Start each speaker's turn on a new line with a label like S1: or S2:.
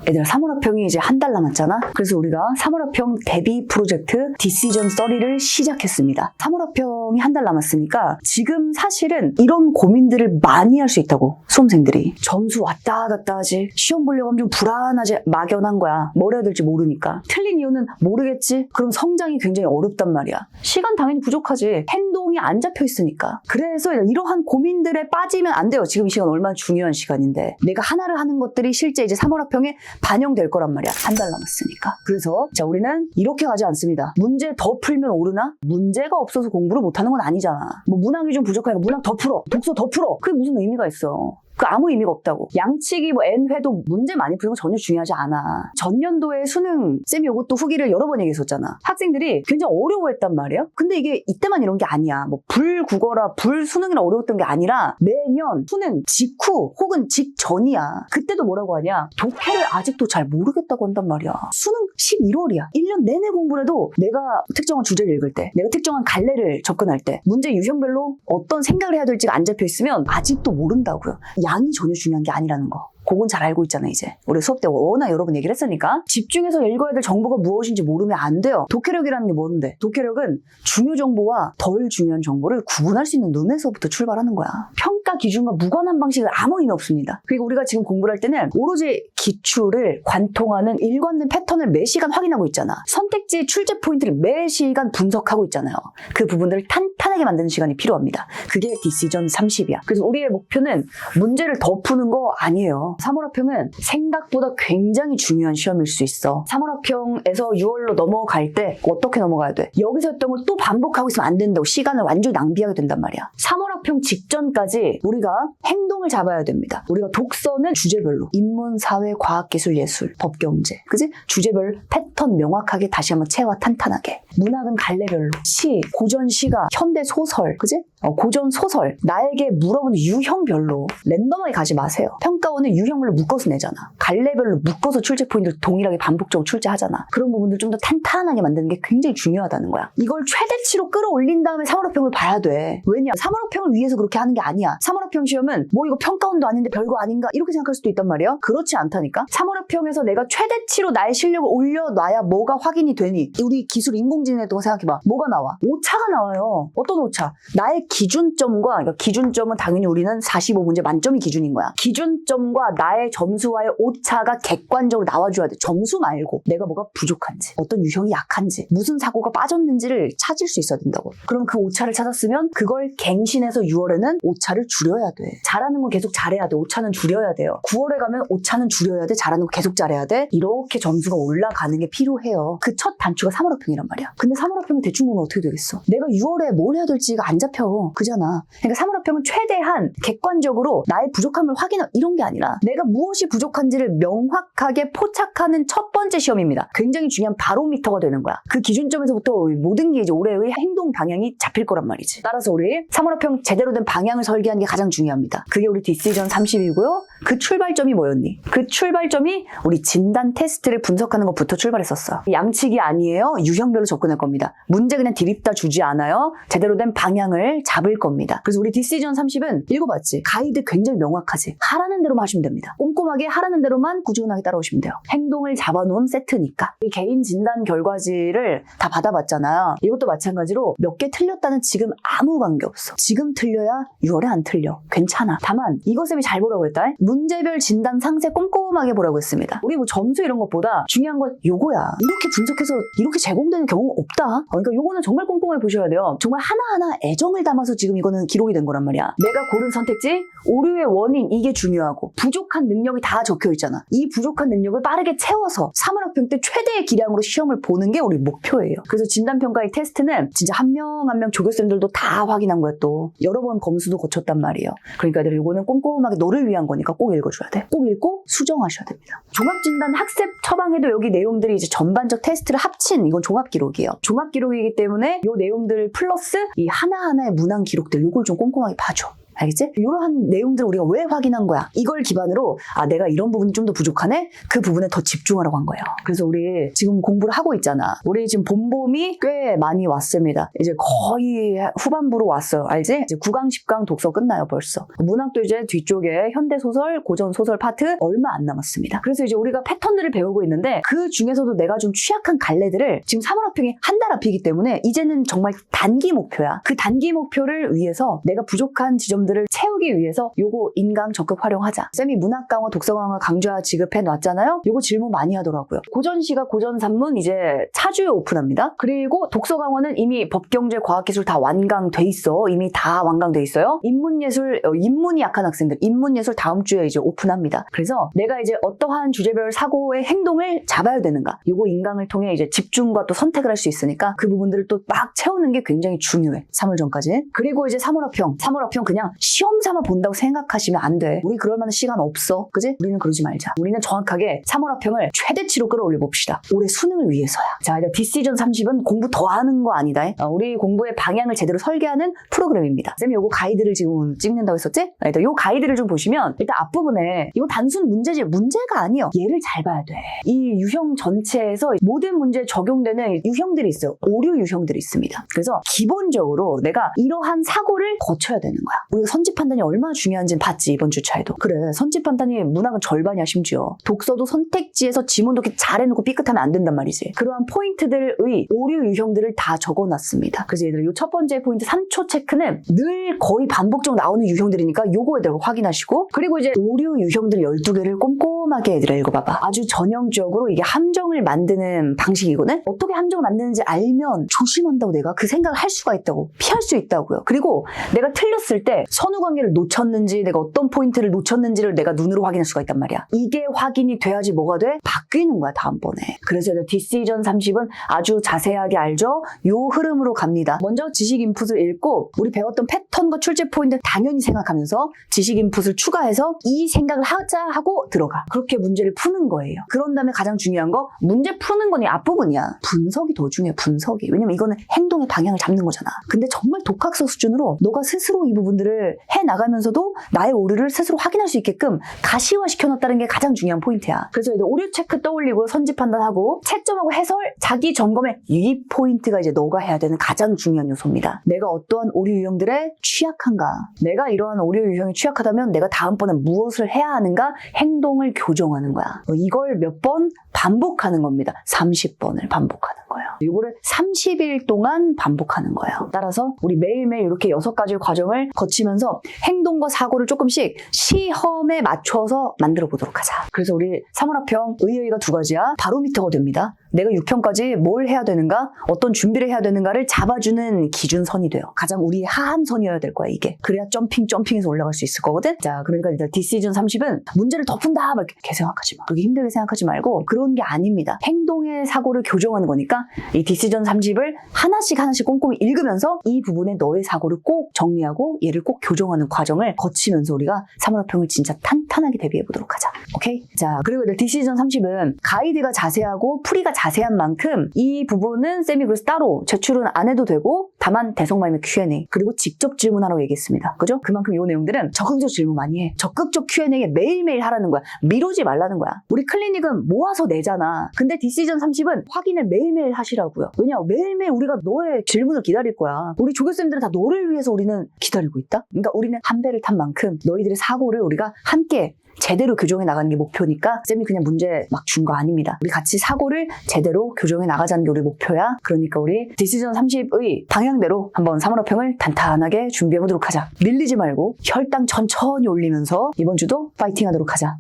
S1: 얘들아 3월합평이 이제 한 달 남았잖아. 그래서 우리가 3월합평 대비 프로젝트 디시전 30를 시작했습니다. 3월합평이 한 달 남았으니까 지금 사실은 이런 고민들을 많이 할 수 있다고. 수험생들이 점수 왔다 갔다 하지, 시험 보려고 하면 좀 불안하지, 막연한 거야. 뭘 해야 될지 모르니까. 틀린 이유는 모르겠지? 그럼 성장이 굉장히 어렵단 말이야. 시간 당연히 부족하지. 행동이 안 잡혀 있으니까. 그래서 이러한 고민들에 빠지면 안 돼요. 지금 이 시간 얼마나 중요한 시간인데 내가 하나를 하는 것들이 실제 이제 3월합평에 반영될 거란 말이야. 한 달 남았으니까. 그래서 자, 우리는 이렇게 가지 않습니다. 문제 더 풀면 오르나? 문제가 없어서 공부를 못하는 건 아니잖아. 뭐 문항이 좀 부족하니까 문항 더 풀어, 독서 더 풀어. 그게 무슨 의미가 있어? 그 아무 의미가 없다고. 양치기 뭐 N회도 문제 많이 푸는 건 전혀 중요하지 않아. 전년도에 수능 쌤이 이것도 후기를 여러 번 얘기했었잖아. 학생들이 굉장히 어려워했단 말이야. 근데 이게 이때만 이런 게 아니야. 뭐 불국어라 불수능이라 어려웠던 게 아니라 매년 수능 직후 혹은 직전이야. 그때도 뭐라고 하냐, 독해를 아직도 잘 모르겠다고 한단 말이야. 수능 11월이야 1년 내내 공부를 해도 내가 특정한 주제를 읽을 때, 내가 특정한 갈래를 접근할 때 문제 유형별로 어떤 생각을 해야 될지가 안 잡혀 있으면 아직도 모른다고요. 양이 전혀 중요한 게 아니라는 거. 그건 잘 알고 있잖아. 이제 우리 수업 때 워낙 여러 번 얘기를 했으니까 집중해서 읽어야 될 정보가 무엇인지 모르면 안 돼요. 독해력이라는 게 뭔데? 독해력은 중요 정보와 덜 중요한 정보를 구분할 수 있는 눈에서부터 출발하는 거야. 평가 기준과 무관한 방식은 아무 의미 없습니다. 그리고 우리가 지금 공부를 할 때는 오로지 기출을 관통하는 일관된 패턴을 매 시간 확인하고 있잖아. 선택지의 출제 포인트를 매 시간 분석하고 있잖아요. 그 부분들을 탄탄하게 만드는 시간이 필요합니다. 그게 디시전 30이야. 그래서 우리의 목표는 문제를 더 푸는 거 아니에요. 3월합평은 생각보다 굉장히 중요한 시험일 수 있어. 3월합평에서 6월로 넘어갈 때 어떻게 넘어가야 돼? 여기서 했던 걸 또 반복하고 있으면 안 된다고. 시간을 완전히 낭비하게 된단 말이야. 3월합평 직전까지 우리가 행동을 잡아야 됩니다. 우리가 독서는 주제별로 인문, 사회, 과학, 기술, 예술, 법, 경제, 그지? 주제별 패턴 명확하게 다시 한번 체화 탄탄하게. 문학은 갈래별로 시, 고전 시가, 현대 소설, 그지? 고전 소설, 나에게 물어보는 유형별로 랜덤하게 가지 마세요. 평가원은 유형별로 묶어서 내잖아. 갈래별로 묶어서 출제 포인트를 동일하게 반복적으로 출제하잖아. 그런 부분들 좀 더 탄탄하게 만드는 게 굉장히 중요하다는 거야. 이걸 최대치로 끌어올린 다음에 3월합평을 봐야 돼. 왜냐? 3월합평을 위해서 그렇게 하는 게 아니야. 3월합평 시험은 뭐 이거 평가원도 아닌데 별거 아닌가? 이렇게 생각할 수도 있단 말이야. 그렇지 않다니까. 3월합평에서 내가 최대치로 나의 실력을 올려놔야 뭐가 확인이 되니? 우리 기술 인공지능에도 생각해봐. 뭐가 나와? 오차가 나와요. 어떤 오차? 나의 기준점과, 그러니까 기준점은 당연히 우리는 45문제 만점이 기준인 거야. 기준점과 나의 점수와의 오차가 객관적으로 나와줘야 돼. 점수 말고 내가 뭐가 부족한지, 어떤 유형이 약한지, 무슨 사고가 빠졌는지를 찾을 수 있어야 된다고. 그럼 그 오차를 찾았으면 그걸 갱신해서 6월에는 오차를 줄여야 돼. 잘하는 건 계속 잘해야 돼. 오차는 줄여야 돼요. 9월에 가면 오차는 줄여야 돼. 잘하는 거 계속 잘해야 돼. 이렇게 점수가 올라가는 게 필요해요. 그 첫 단추가 3월합평이란 말이야. 근데 3월합평을 대충 보면 어떻게 되겠어? 내가 6월에 뭘 해야 될지가 안 잡혀. 그잖아. 그러니까 3월합평은 최대한 객관적으로 나의 부족함을 확인하는 이런 게 아니라 내가 무엇이 부족한지를 명확하게 포착하는 첫 번째 시험입니다. 굉장히 중요한 바로미터가 되는 거야. 그 기준점에서부터 모든 게 이제 올해의 행동 방향이 잡힐 거란 말이지. 따라서 우리 3월합평 제대로 된 방향을 설계하는 게 가장 중요합니다. 그게 우리 디시전 30이고요. 그 출발점이 뭐였니? 그 출발점이 우리 진단 테스트를 분석하는 것부터 출발했었어. 양치기 아니에요. 유형별로 접근할 겁니다. 문제 그냥 디립다 주지 않아요. 제대로 된 방향을 잡을 겁니다. 그래서 우리 디시전 30은 읽어봤지? 가이드 굉장히 명확하지? 하라는 대로만 하시면 됩니다. 꼼꼼하게 하라는 대로만 꾸준하게 따라오시면 돼요. 행동을 잡아놓은 세트니까. 이 개인 진단 결과지를 다 받아봤잖아요. 이것도 마찬가지로 몇 개 틀렸다는 지금 아무 관계없어. 지금 틀려야 6월에 안 틀려. 괜찮아. 다만 이것을 잘 보라고 했다. 문제별 진단 상세 꼼꼼하게 보라고 했습니다. 우리 뭐 점수 이런 것보다 중요한 건 요거야. 이렇게 분석해서 이렇게 제공되는 경우가 없다. 그러니까 요거는 정말 꼼꼼하게 보셔야 돼요. 정말 하나하나 애정을 담아서 지금 이거는 기록이 된 거란 말이야. 내가 고른 선택지, 오류의 원인, 이게 중요하고 부족한 능력이 다 적혀 있잖아. 이 부족한 능력을 빠르게 채워서 3월합평 때 최대의 기량으로 시험을 보는 게 우리 목표예요. 그래서 진단평가의 테스트는 진짜 한 명 한 명 조교쌤들도 다 확인한 거야. 또 여러 번 검수도 거쳤단 말이에요. 그러니까 이거는 꼼꼼하게 너를 위한 거니까 꼭 읽어줘야 돼. 꼭 읽고 수정하셔야 됩니다. 종합진단 학습 처방에도 여기 내용들이 이제 전반적 테스트를 합친 이건 종합기록이에요. 종합기록이기 때문에 이 내용들 플러스 이 하나하나의 문항 기록들 이걸 좀 꼼꼼하게 봐줘. 알겠지? 이러한 내용들을 우리가 왜 확인한 거야? 이걸 기반으로 내가 이런 부분이 좀 더 부족하네? 그 부분에 더 집중하라고 한 거예요. 그래서 우리 지금 공부를 하고 있잖아. 우리 지금 봄봄이 꽤 많이 왔습니다. 이제 거의 후반부로 왔어요. 알지? 이제 9강, 10강 독서 끝나요, 벌써. 문학도 이제 뒤쪽에 현대소설, 고전소설 파트 얼마 안 남았습니다. 그래서 이제 우리가 패턴들을 배우고 있는데 그 중에서도 내가 좀 취약한 갈래들을 지금 3월합평이 한 달 앞이기 때문에 이제는 정말 단기 목표야. 그 단기 목표를 위해서 내가 부족한 지점들을 채우기 위해서 요거 인강 적극 활용하자. 쌤이 문학 강화, 독서 강화 강좌 지급해 놨잖아요. 요거 질문 많이 하더라고요. 고전시가 고전산문 이제 차주에 오픈합니다. 그리고 독서 강화는 이미 법경제, 과학기술 다 완강돼 있어. 이미 다 완강돼 있어요. 인문예술, 인문이 약한 학생들, 인문예술 다음 주에 이제 오픈합니다. 그래서 내가 이제 어떠한 주제별 사고의 행동을 잡아야 되는가. 요거 인강을 통해 이제 집중과 또 선택을 할 수 있으니까 그 부분들을 또 막 채우는 게 굉장히 중요해. 3월 전까지. 그리고 이제 3월합평 그냥 시험 삼아 본다고 생각하시면 안 돼. 우리 그럴 만한 시간 없어. 그지? 우리는 그러지 말자. 우리는 정확하게 3월합평을 최대치로 끌어올려 봅시다. 올해 수능을 위해서야. 자, 이제 디시전 30은 공부 더 하는 거 아니다. 우리 공부의 방향을 제대로 설계하는 프로그램입니다. 쌤이 요거 가이드를 지금 찍는다고 했었지? 일단 요 가이드를 좀 보시면 일단 앞부분에 이거 단순 문제지 문제가 아니에요. 얘를 잘 봐야 돼. 이 유형 전체에서 모든 문제에 적용되는 유형들이 있어요. 오류 유형들이 있습니다. 그래서 기본적으로 내가 이러한 사고를 거쳐야 되는 거야. 우리가 선지 판단이 얼마나 중요한지는 봤지, 이번 주차에도. 그래, 선지 판단이 문학은 절반이야. 심지어 독서도 선택지에서 지문 독기 잘해놓고 삐끗하면 안 된단 말이지. 그러한 포인트들의 오류 유형들을 다 적어놨습니다. 그래서 얘들 요 첫 번째 포인트 3초 체크는 늘 거의 반복적으로 나오는 유형들이니까 요거에 대해 확인하시고, 그리고 이제 오류 유형들 12개를 꼼꼼하게 얘들아 읽어봐봐. 아주 전형적으로 이게 함정을 만드는 방식이거든. 어떻게 함정을 만드는지 알면 조심한다고. 내가 그 생각을 할 수가 있다고. 피할 수 있다고요. 그리고 내가 틀렸을 때 선후관계를 놓쳤는지, 내가 어떤 포인트를 놓쳤는지를 내가 눈으로 확인할 수가 있단 말이야. 이게 확인이 돼야지 뭐가 돼? 바뀌는 거야, 다음번에. 그래서 디시전 30은 아주 자세하게 알죠? 요 흐름으로 갑니다. 먼저 지식 인풋을 읽고 우리 배웠던 패턴과 출제 포인트 당연히 생각하면서 지식 인풋을 추가해서 이 생각을 하자 하고 들어가. 그렇게 문제를 푸는 거예요. 그런 다음에 가장 중요한 거, 문제 푸는 거니 앞부분이야. 분석이 더 중요해, 분석이. 왜냐면 이거는 행동의 방향을 잡는 거잖아. 근데 정말 독학서 수준으로 너가 스스로 이 부분들을 해나가면서도 나의 오류를 스스로 확인할 수 있게끔 가시화시켜놨다는 게 가장 중요한 포인트야. 그래서 이제 오류 체크 떠올리고 선지 판단하고 채점하고 해설, 자기 점검에 이 포인트가 이제 너가 해야 되는 가장 중요한 요소입니다. 내가 어떠한 오류 유형들에 취약한가? 내가 이러한 오류 유형에 취약하다면 내가 다음번에 무엇을 해야 하는가? 행동을 교정하는 거야. 이걸 몇 번 반복하는 겁니다. 30번을 반복하는 거예요. 이거를 30일 동안 반복하는 거예요. 따라서 우리 매일매일 이렇게 6가지 과정을 거치면서 행동과 사고를 조금씩 시험에 맞춰서 만들어 보도록 하자. 그래서 우리 3월합평 의의가 2가지야. 바로미터가 됩니다. 내가 6편까지 뭘 해야 되는가, 어떤 준비를 해야 되는가를 잡아주는 기준선이 돼요. 가장 우리의 하한선이어야 될 거야, 이게. 그래야 점핑해서 올라갈 수 있을 거거든. 자, 그러니까 일단 디시전 30은 문제를 더 푼다 막 이렇게 생각하지 마. 그렇게 힘들게 생각하지 말고 그런 게 아닙니다. 행동의 사고를 교정하는 거니까 이 디시전 30을 하나씩 꼼꼼히 읽으면서 이 부분에 너의 사고를 꼭 정리하고 얘를 꼭 교정하는 과정을 거치면서 우리가 3월합평을 진짜 탄탄하게 대비해 보도록 하자. 오케이? 자, 그리고 디시전 30은 가이드가 자세하고 풀이가 자세한 만큼 이 부분은 쌤이 그래서 따로 제출은 안 해도 되고, 다만 대성마임의 Q&A 그리고 직접 질문하라고 얘기했습니다. 그죠? 그만큼 이 내용들은 적극적 질문 많이 해. 적극적 Q&A 매일매일 하라는 거야. 미루지 말라는 거야. 우리 클리닉은 모아서 내잖아. 근데 디시전 30은 확인을 매일매일 하시라고요. 왜냐? 매일매일 우리가 너의 질문을 기다릴 거야. 우리 조교쌤들은 다 너를 위해서 우리는 기다리고 있다. 그러니까 우리는 한 배를 탄 만큼 너희들의 사고를 우리가 함께 제대로 교정해 나가는 게 목표니까 쌤이 그냥 문제 막 준 거 아닙니다. 우리 같이 사고를 제대로 교정해 나가자는 게 우리 목표야. 그러니까 우리 디시전 30의 방향대로 한번 3월합평을 단단하게 준비해 보도록 하자. 밀리지 말고 혈당 천천히 올리면서 이번 주도 파이팅 하도록 하자.